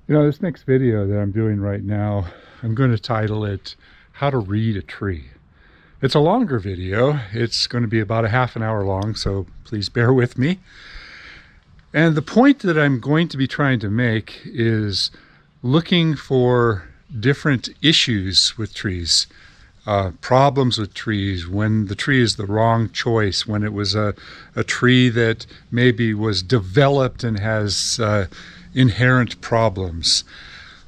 This next video that I'm doing right now, I'm going to title it, How to Read a Tree. It's a longer video. It's going to be about a half an hour long, so please bear with me. And the point that I'm going to be trying to make is looking for different issues with trees, problems with trees, when the tree is the wrong choice, when it was a tree that maybe was developed and has inherent problems.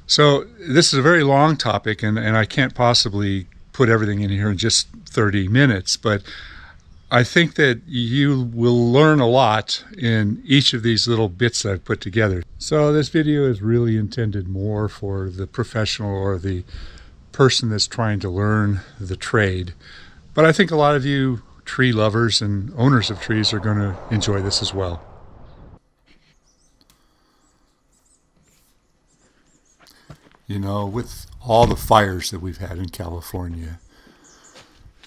So this is a very long topic, and I can't possibly put everything in here in just 30 minutes, but I think that you will learn a lot in each of these little bits that I've put together. So this video is really intended more for the professional or the person that's trying to learn the trade. But I think a lot of you tree lovers and owners of trees are going to enjoy this as well. With all the fires that we've had in California,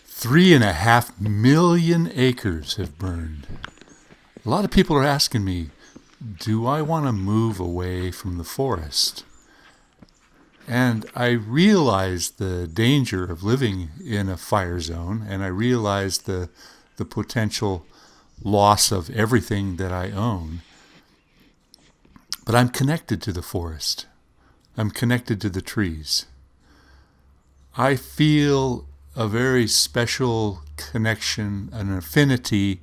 3.5 million acres have burned. A lot of people are asking me, do I want to move away from the forest? And I realize the danger of living in a fire zone, and I realize the potential loss of everything that I own. But I'm connected to the forest. I'm connected to the trees. I feel a very special connection, an affinity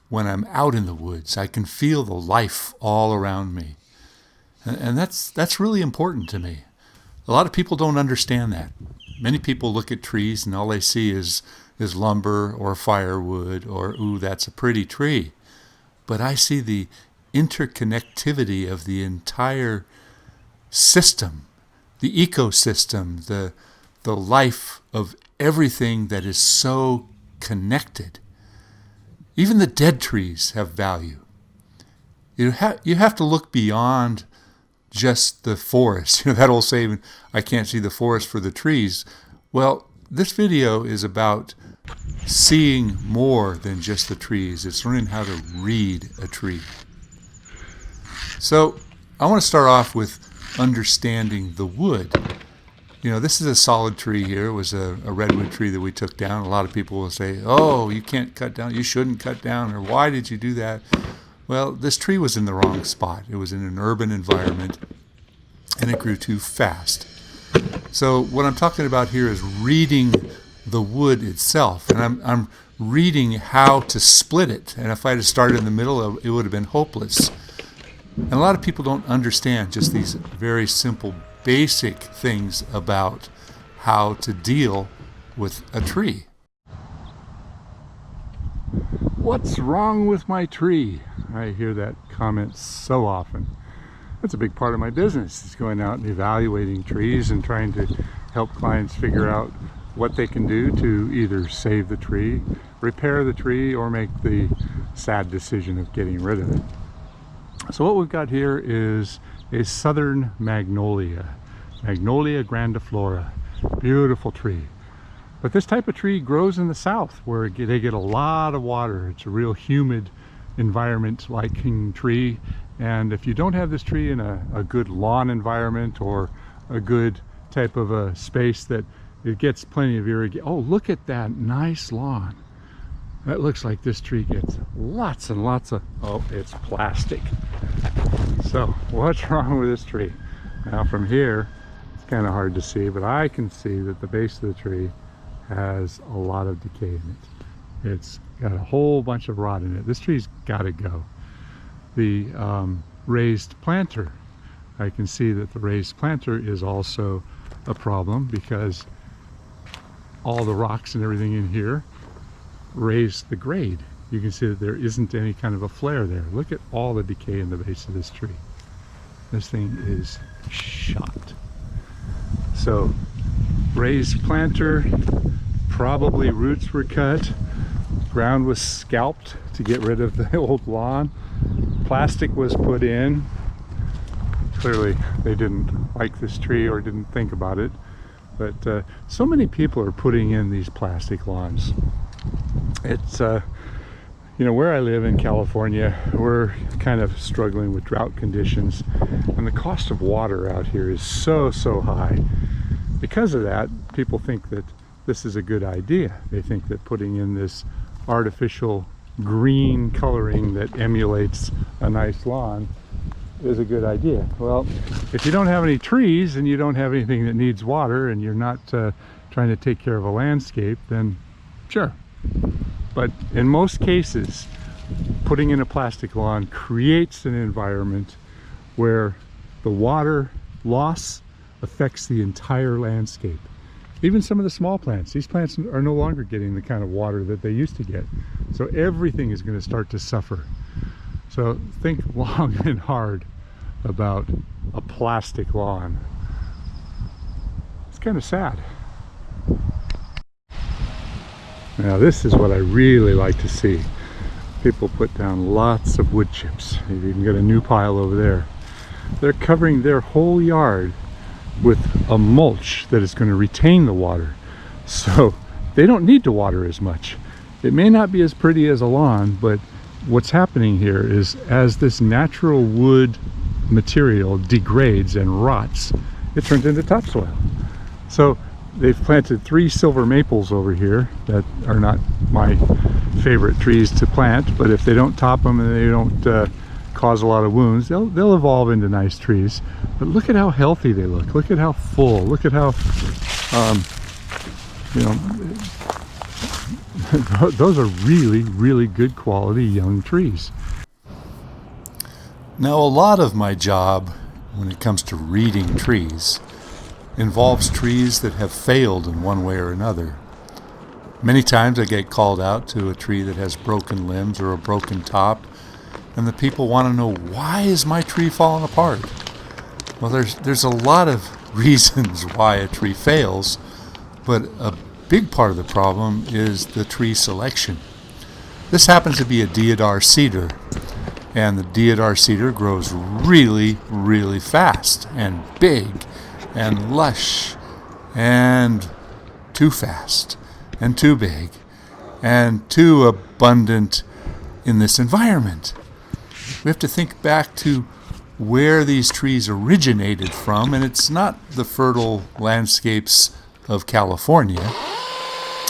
when I'm out in the woods. I can feel the life all around me. And that's really important to me. A lot of people don't understand that. Many people look at trees and all they see is lumber or firewood or, ooh, that's a pretty tree. But I see the interconnectivity of the entire system, the ecosystem, the life of everything that is so connected. Even the dead trees have value. You have to look beyond just the forest. That old saying, I can't see the forest for the trees. Well, this video is about seeing more than just the trees. It's learning how to read a tree. So I want to start off with understanding the wood. This is a solid tree here. It was a redwood tree that we took down. A lot of people will say, oh, you can't cut down, you shouldn't cut down, or why did you do that? Well, this tree was in the wrong spot. It was in an urban environment, and it grew too fast. So what I'm talking about here is reading the wood itself, and I'm reading how to split it. And if I had started in the middle, it would have been hopeless. And a lot of people don't understand just these very simple, basic things about how to deal with a tree. What's wrong with my tree? I hear that comment so often. That's a big part of my business, is going out and evaluating trees and trying to help clients figure out what they can do to either save the tree, repair the tree, or make the sad decision of getting rid of it. So what we've got here is a southern magnolia, Magnolia grandiflora, beautiful tree. But this type of tree grows in the south where they get a lot of water. It's a real humid environment liking tree. And if you don't have this tree in a good lawn environment or a good type of a space that it gets plenty of irrigation. Oh, look at that nice lawn. That looks like this tree gets lots and lots of, oh, it's plastic. So what's wrong with this tree? Now from here, it's kind of hard to see, but I can see that the base of the tree has a lot of decay in it. It's got a whole bunch of rot in it. This tree's got to go. The raised planter, I can see that the raised planter is also a problem because all the rocks and everything in here raise the grade. You can see that there isn't any kind of a flare there. Look at all the decay in the base of this tree. This thing is shot. So raised planter, probably roots were cut, ground was scalped to get rid of the old lawn, plastic was put in. Clearly they didn't like this tree or didn't think about it, but so many people are putting in these plastic lawns. It's You know, where I live in California, we're kind of struggling with drought conditions, and the cost of water out here is so high. Because of that, people think that this is a good idea. They think that putting in this artificial green coloring that emulates a nice lawn is a good idea. Well, if you don't have any trees and you don't have anything that needs water and you're not trying to take care of a landscape, then sure. But in most cases, putting in a plastic lawn creates an environment where the water loss affects the entire landscape. Even some of the small plants. These plants are no longer getting the kind of water that they used to get. So everything is going to start to suffer. So think long and hard about a plastic lawn. It's kind of sad. Now this is what I really like to see. People put down lots of wood chips. They've even got a new pile over there. They're covering their whole yard with a mulch that is going to retain the water. So they don't need to water as much. It may not be as pretty as a lawn, but what's happening here is as this natural wood material degrades and rots, it turns into topsoil. So they've planted 3 silver maples over here that are not my favorite trees to plant, but if they don't top them and they don't cause a lot of wounds, they'll evolve into nice trees. But look at how healthy they look. Look at how full. Look at how you know, those are really good quality young trees. Now, a lot of my job when it comes to reading trees involves trees that have failed in one way or another. Many times I get called out to a tree that has broken limbs or a broken top, and the people want to know, why is my tree falling apart? Well, there's a lot of reasons why a tree fails, but a big part of the problem is the tree selection. This happens to be a Deodar cedar, and the Deodar cedar grows really fast and big and lush and too fast and too big and too abundant in this environment. We have to think back to where these trees originated from, and it's not the fertile landscapes of California.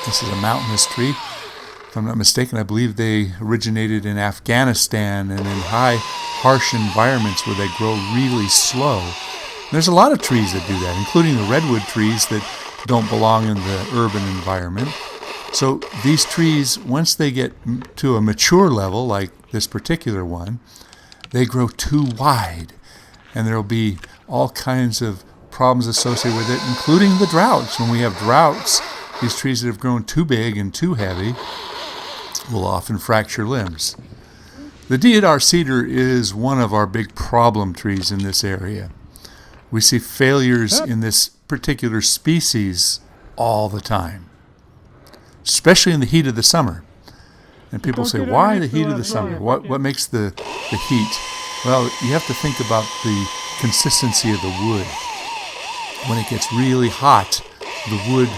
This is a mountainous tree. If I'm not mistaken, I believe they originated in Afghanistan and in high, harsh environments where they grow really slow. And there's a lot of trees that do that, including the redwood trees that don't belong in the urban environment. So these trees, once they get to a mature level, like this particular one, they grow too wide, and there'll be all kinds of problems associated with it, including the droughts. When we have droughts, these trees that have grown too big and too heavy will often fracture limbs. The Deodar cedar is one of our big problem trees in this area. We see failures in this particular species all the time, especially in the heat of the summer. And people say, why the heat of the summer? What makes the heat? Well, you have to think about the consistency of the wood. When it gets really hot, the wood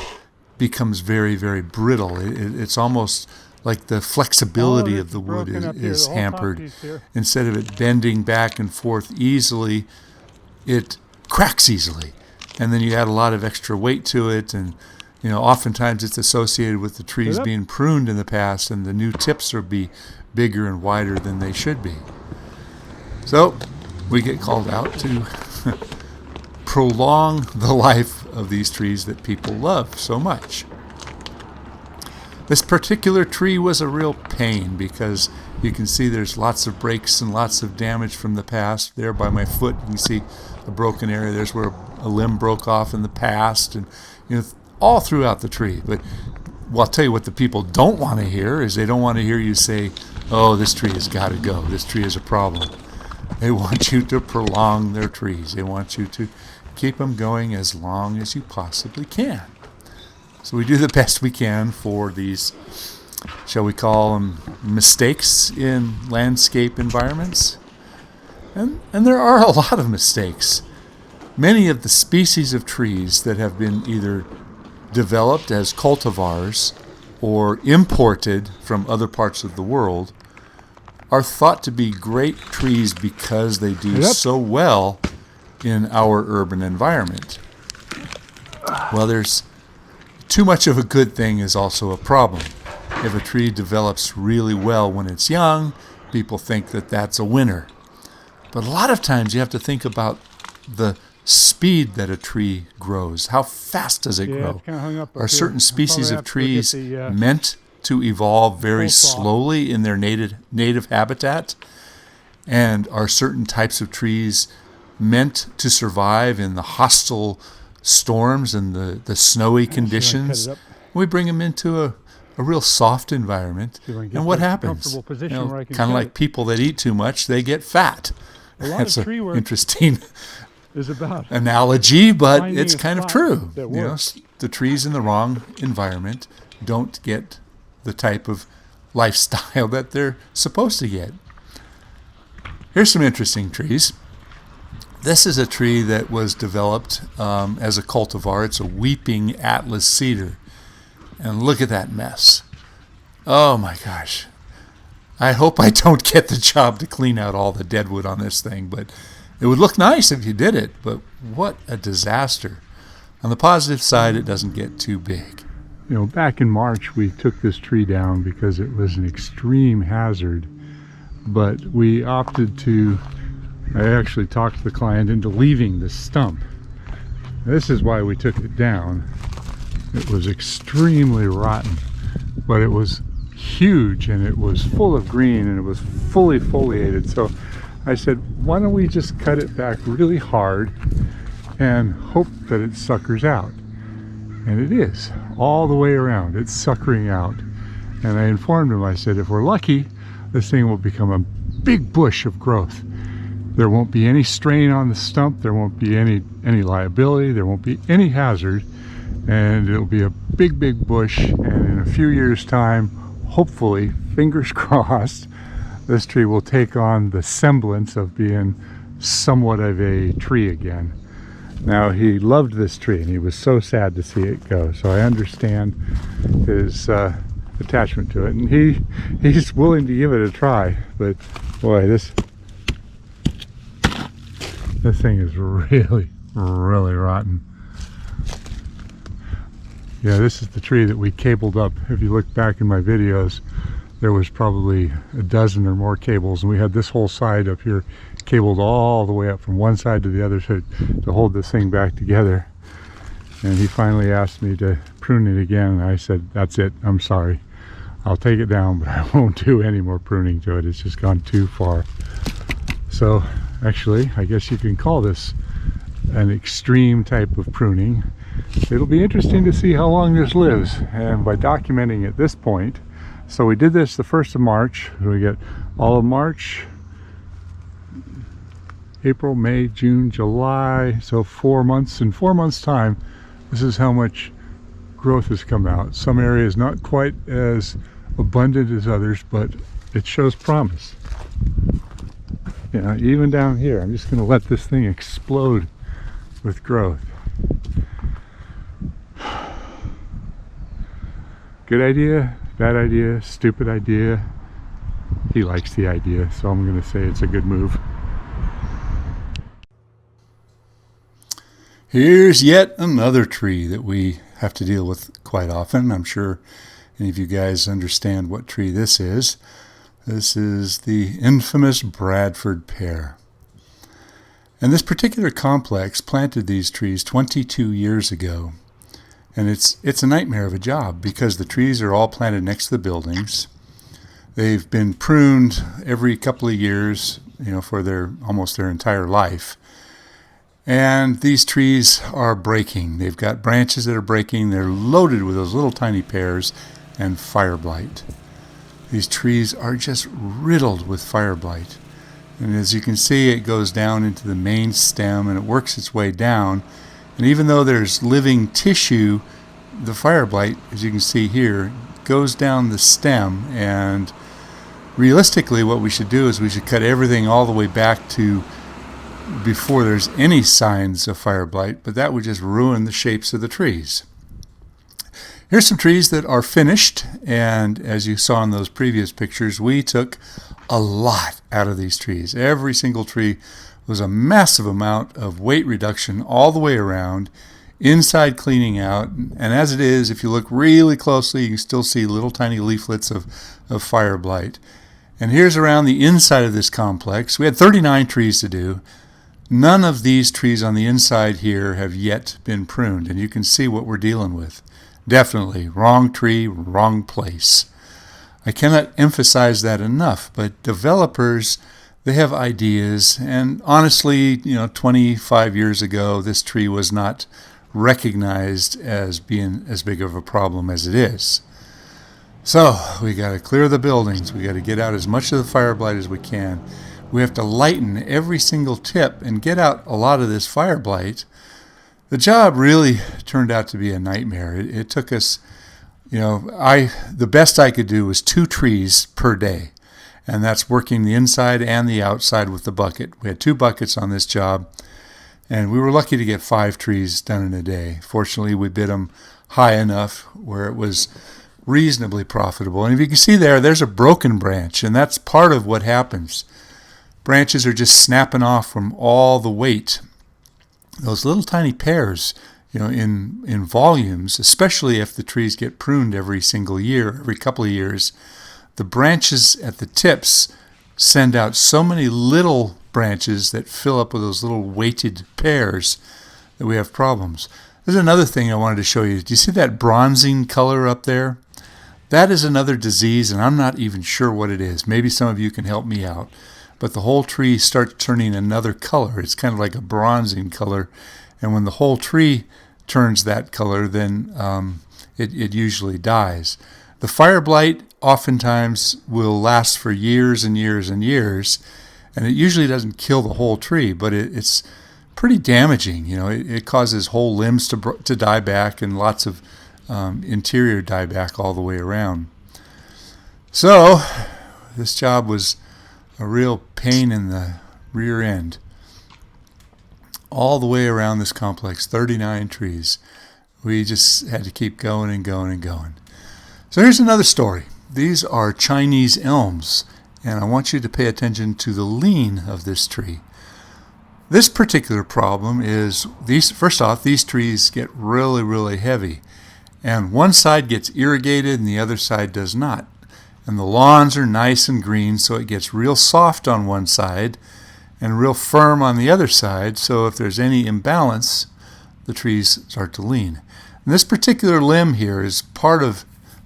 becomes very brittle. It's almost like the flexibility of the wood is hampered. Instead of it bending back and forth easily, it cracks easily. And then you add a lot of extra weight to it, and you know, oftentimes it's associated with the trees being pruned in the past, and the new tips are bigger and wider than they should be. So we get called out to prolong the life of these trees that people love so much. This particular tree was a real pain because you can see there's lots of breaks and lots of damage from the past. There by my foot, you can see a broken area. There's where a limb broke off in the past, and you know, all throughout the tree. But well, I'll tell you what the people don't want to hear is they don't want to hear you say, oh, this tree has got to go. This tree is a problem. They want you to prolong their trees. They want you to keep them going as long as you possibly can. So we do the best we can for these, shall we call them, mistakes in landscape environments. And there are a lot of mistakes. Many of the species of trees that have been either developed as cultivars or imported from other parts of the world are thought to be great trees because they do so well in our urban environment. Well, there's too much of a good thing is also a problem. If a tree develops really well when it's young, people think that that's a winner. But a lot of times you have to think about the speed that a tree grows. How fast does it grow? Are certain species of trees meant to evolve very slowly in their native habitat? And are certain types of trees meant to survive in the hostile storms and the snowy conditions? We bring them into a real soft environment, and what happens? Kind of like people that eat too much, they get fat. That's an interesting analogy, but it's kind of true. The trees in the wrong environment don't get the type of lifestyle that they're supposed to get. Here's some interesting trees. This is a tree that was developed as a cultivar. It's a weeping Atlas cedar. And look at that mess. Oh my gosh. I hope I don't get the job to clean out all the deadwood on this thing, but it would look nice if you did it. But what a disaster. On the positive side, it doesn't get too big. Back in March, we took this tree down because it was an extreme hazard, but we opted to, I actually talked the client into leaving the stump. This is why we took it down. It was extremely rotten, but it was huge and it was full of green and it was fully foliated. So I said, why don't we just cut it back really hard and hope that it suckers out? And it is, all the way around. It's suckering out. And I informed him, I said, if we're lucky, this thing will become a big bush of growth. There won't be any strain on the stump. There won't be any liability. There won't be any hazard. And it'll be a big, big bush. And in a few years' time, hopefully, fingers crossed, this tree will take on the semblance of being somewhat of a tree again. Now, he loved this tree, and he was so sad to see it go. So I understand his attachment to it, and he's willing to give it a try. But boy, this thing is really, really rotten. Yeah, this is the tree that we cabled up. If you look back in my videos, there was probably a dozen or more cables, and we had this whole side up here cabled all the way up from one side to the other to hold this thing back together. And he finally asked me to prune it again, and I said, that's it, I'm sorry. I'll take it down, but I won't do any more pruning to it. It's just gone too far. So actually, I guess you can call this an extreme type of pruning. It'll be interesting to see how long this lives, and by documenting at this point. So we did this the 1st of March. We get all of March, April, May, June, July, so 4 months. In 4 months time, this is how much growth has come out. Some areas not quite as abundant as others, but it shows promise. Even down here, I'm just going to let this thing explode with growth. Good idea, bad idea, stupid idea. He likes the idea, so I'm going to say it's a good move. Here's yet another tree that we have to deal with quite often. I'm sure any of you guys understand what tree this is. This is the infamous Bradford pear. And this particular complex planted these trees 22 years ago. And it's a nightmare of a job because the trees are all planted next to the buildings. They've been pruned every couple of years, for almost their entire life. And these trees are breaking. They've got branches that are breaking. They're loaded with those little tiny pears and fire blight. These trees are just riddled with fire blight. And as you can see, it goes down into the main stem and it works its way down. And even though there's living tissue, the fire blight, as you can see here, goes down the stem. And realistically, what we should do is we should cut everything all the way back to before there's any signs of fire blight, but that would just ruin the shapes of the trees. Here's some trees that are finished, and as you saw in those previous pictures, we took a lot out of these trees. Every single tree was a massive amount of weight reduction all the way around, inside cleaning out, and as it is, if you look really closely, you can still see little tiny leaflets of fire blight. And here's around the inside of this complex. We had 39 trees to do. None of these trees on the inside here have yet been pruned, and you can see what we're dealing with. Definitely wrong tree, wrong place. I cannot emphasize that enough, but developers, they have ideas, and honestly, 25 years ago, this tree was not recognized as being as big of a problem as it is. So we got to clear the buildings. We got to get out as much of the fire blight as we can. We have to lighten every single tip and get out a lot of this fire blight. The job really turned out to be a nightmare. It took us, the best I could do was 2 trees per day, and that's working the inside and the outside with the bucket. We had 2 buckets on this job, and we were lucky to get 5 trees done in a day. Fortunately, we bid them high enough where it was reasonably profitable. And if you can see there's a broken branch, and that's part of what happens. Branches are just snapping off from all the weight. Those little tiny pears, in volumes, especially if the trees get pruned every single year, every couple of years, the branches at the tips send out so many little branches that fill up with those little weighted pears that we have problems. There's another thing I wanted to show you. Do you see that bronzing color up there? That is another disease, and I'm not even sure what it is. Maybe some of you can help me out. But the whole tree starts turning another color. It's kind of like a bronzing color. And when the whole tree turns that color, then it usually dies. The fire blight oftentimes will last for years and years and years, and it usually doesn't kill the whole tree, but it's pretty damaging. It causes whole limbs to die back and lots of interior dieback all the way around. So this job was a real pain in the rear end. All the way around this complex, 39 trees. We just had to keep going and going and going. So here's another story. These are Chinese elms, and I want you to pay attention to the lean of this tree. This particular problem is, first off, these trees get really, really heavy, and one side gets irrigated and the other side does not. And the lawns are nice and green, so it gets real soft on one side and real firm on the other side, so if there's any imbalance, the trees start to lean. And this particular limb here is part of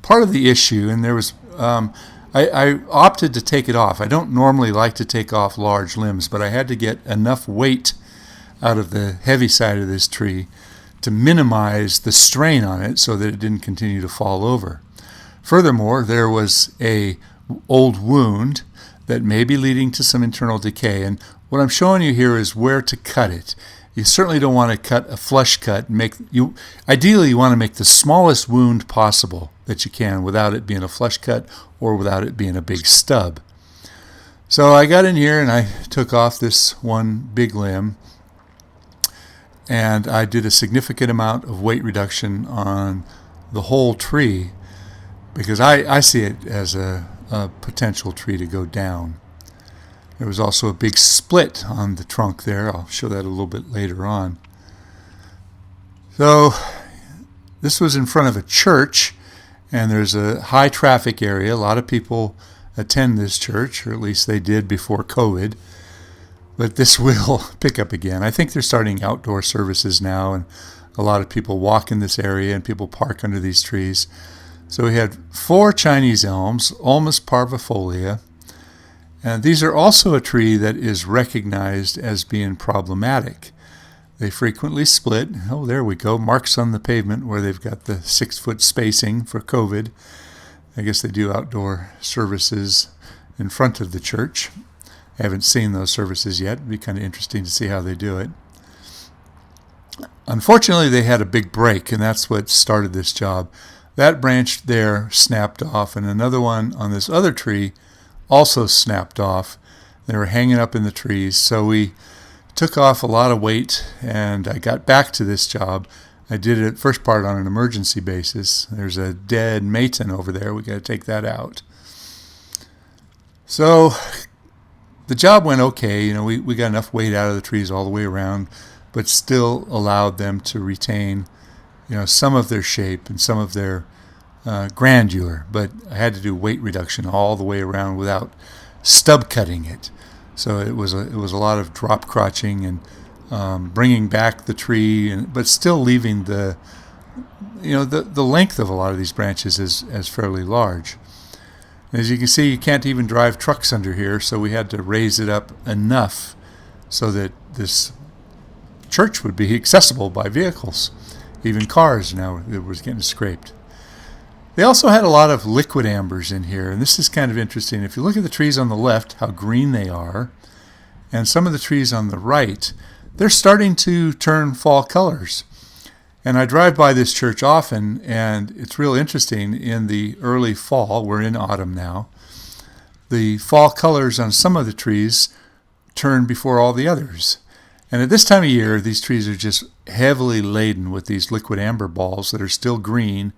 the issue, and there was I opted to take it off. I don't normally like to take off large limbs, but I had to get enough weight out of the heavy side of this tree to minimize the strain on it so that it didn't continue to fall over. Furthermore, there was an old wound that may be leading to some internal decay, and what I'm showing you here is where to cut it. You certainly don't want to cut a flush cut. Ideally, you want to make the smallest wound possible that you can without it being a flush cut or without it being a big stub. So I got in here and I took off this one big limb, and I did a significant amount of weight reduction on the whole tree because I see it as a potential tree to go down. There was also a big split on the trunk there. I'll show that a little bit later on. So this was in front of a church, and there's a high traffic area. A lot of people attend this church, or at least they did before COVID. But this will pick up again. I think they're starting outdoor services now, and a lot of people walk in this area and people park under these trees. So we had 4 Chinese elms, Ulmus parvifolia. And these are also a tree that is recognized as being problematic. They frequently split. Oh, there we go. Marks on the pavement where they've got the 6-foot spacing for COVID. I guess they do outdoor services in front of the church. I haven't seen those services yet. It'd be kind of interesting to see how they do it. Unfortunately, they had a big break, and that's what started this job. That branch there snapped off, and another one on this other tree also snapped off. They were hanging up in the trees, so we took off a lot of weight, and I got back to this job. I did it first part on an emergency basis. There's a dead maton over there. We got to take that out. So the job went okay. We got enough weight out of the trees all the way around, but still allowed them to retain, some of their shape and some of their grandeur. But I had to do weight reduction all the way around without stub cutting it. So it was a lot of drop crotching and bringing back the tree, but still leaving the length of a lot of these branches is fairly large. As you can see, you can't even drive trucks under here, so we had to raise it up enough so that this church would be accessible by vehicles. Even cars now, it was getting scraped. They also had a lot of liquid ambers in here, and this is kind of interesting. If you look at the trees on the left, how green they are, and some of the trees on the right, they're starting to turn fall colors. And I drive by this church often, and it's real interesting. In the early fall, we're in autumn now, the fall colors on some of the trees turn before all the others. And at this time of year, these trees are just heavily laden with these liquid amber balls that are still green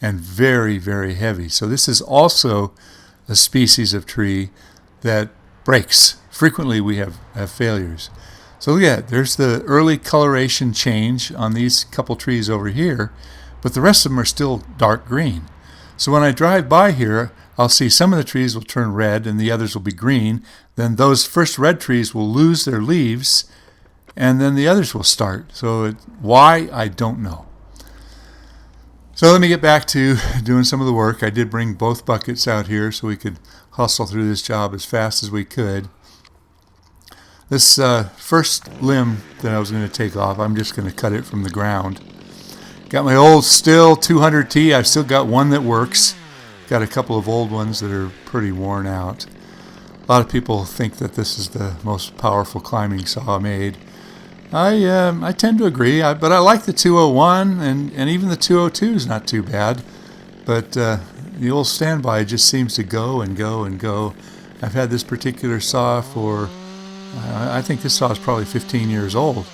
and very, very heavy. So this is also a species of tree that breaks. Frequently we have failures. So look at it. There's the early coloration change on these couple trees over here, but the rest of them are still dark green. So when I drive by here, I'll see some of the trees will turn red and the others will be green. Then those first red trees will lose their leaves, and then the others will start. So why, I don't know. So let me get back to doing some of the work. I did bring both buckets out here so we could hustle through this job as fast as we could. This first limb that I was going to take off, I'm just going to cut it from the ground. Got my old Stihl 200T. I've still got one that works. Got a couple of old ones that are pretty worn out. A lot of people think that this is the most powerful climbing saw made. I tend to agree, but I like the 201, and even the 202 is not too bad. But the old standby just seems to go and go and go. I've had this particular saw for, I think this saw is probably 15 years old.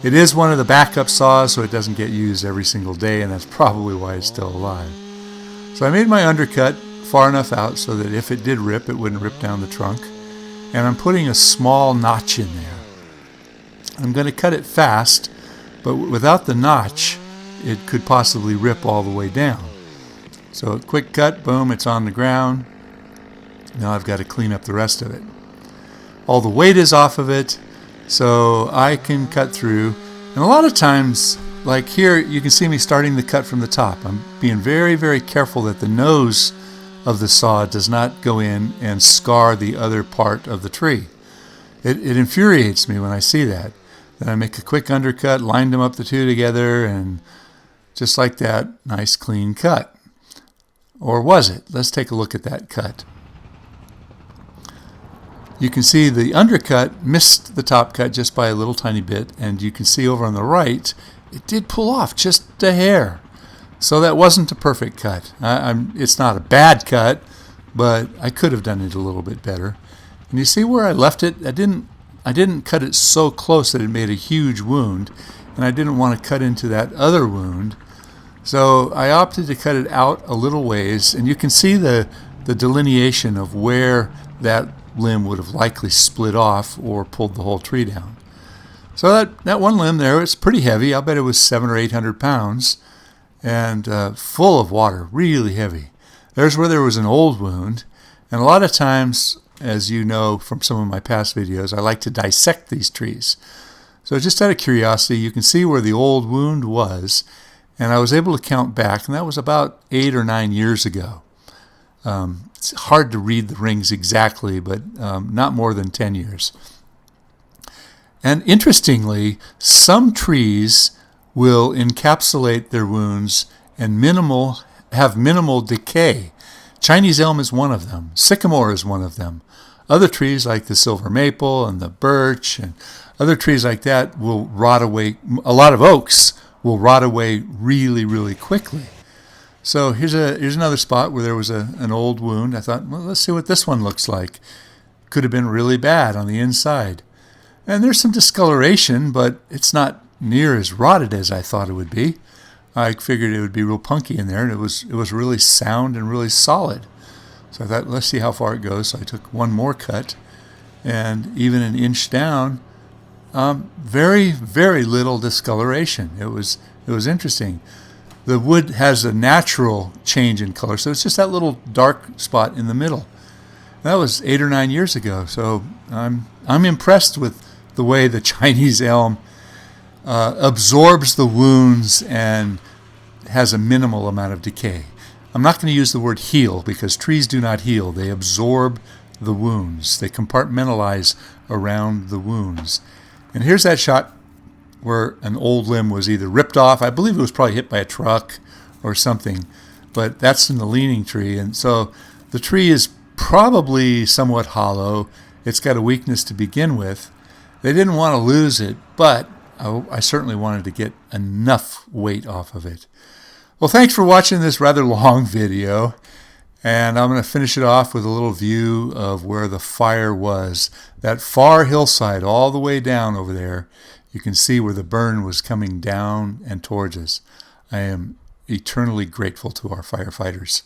It is one of the backup saws, so it doesn't get used every single day, and that's probably why it's still alive. So I made my undercut far enough out so that if it did rip, it wouldn't rip down the trunk. And I'm putting a small notch in there. I'm going to cut it fast, but without the notch, it could possibly rip all the way down. So a quick cut, boom, it's on the ground. Now I've got to clean up the rest of it. All the weight is off of it, so I can cut through. And a lot of times, like here, you can see me starting the cut from the top. I'm being very, very careful that the nose of the saw does not go in and scar the other part of the tree. It infuriates me when I see that. Then I make a quick undercut, lined them up the two together, and just like that, nice clean cut. Or was it? Let's take a look at that cut. You can see the undercut missed the top cut just by a little tiny bit, and you can see over on the right, it did pull off just a hair. So that wasn't a perfect cut. It's not a bad cut, but I could have done it a little bit better. And you see where I left it? I didn't cut it so close that it made a huge wound, and I didn't want to cut into that other wound. So I opted to cut it out a little ways, and you can see the delineation of where that limb would have likely split off or pulled the whole tree down. So that one limb there, it's pretty heavy. I'll bet it was 700 or 800 pounds, and full of water, really heavy. There's where there was an old wound, and a lot of times, as you know from some of my past videos, I like to dissect these trees. So just out of curiosity, you can see where the old wound was, and I was able to count back, and that was about 8 or 9 years ago. It's hard to read the rings exactly, but not more than 10 years. And interestingly, some trees will encapsulate their wounds and have minimal decay. Chinese elm is one of them. Sycamore is one of them. Other trees like the silver maple and the birch and other trees like that will rot away. A lot of oaks will rot away really, really quickly. So here's another spot where there was an old wound. I thought, well, let's see what this one looks like. Could have been really bad on the inside. And there's some discoloration, but it's not near as rotted as I thought it would be. I figured it would be real punky in there, and it was really sound and really solid. So I thought, let's see how far it goes. So I took one more cut, and even an inch down, very, very little discoloration. It was interesting. The wood has a natural change in color, so it's just that little dark spot in the middle. That was 8 or 9 years ago, so I'm impressed with the way the Chinese elm absorbs the wounds and has a minimal amount of decay. I'm not going to use the word heal because trees do not heal. They absorb the wounds. They compartmentalize around the wounds. And here's that shot where an old limb was either ripped off. I believe it was probably hit by a truck or something, but that's in the leaning tree. And so the tree is probably somewhat hollow. It's got a weakness to begin with. They didn't want to lose it, but I certainly wanted to get enough weight off of it. Well, thanks for watching this rather long video. And I'm going to finish it off with a little view of where the fire was. That far hillside all the way down over there. You can see where the burn was coming down and towards us. I am eternally grateful to our firefighters.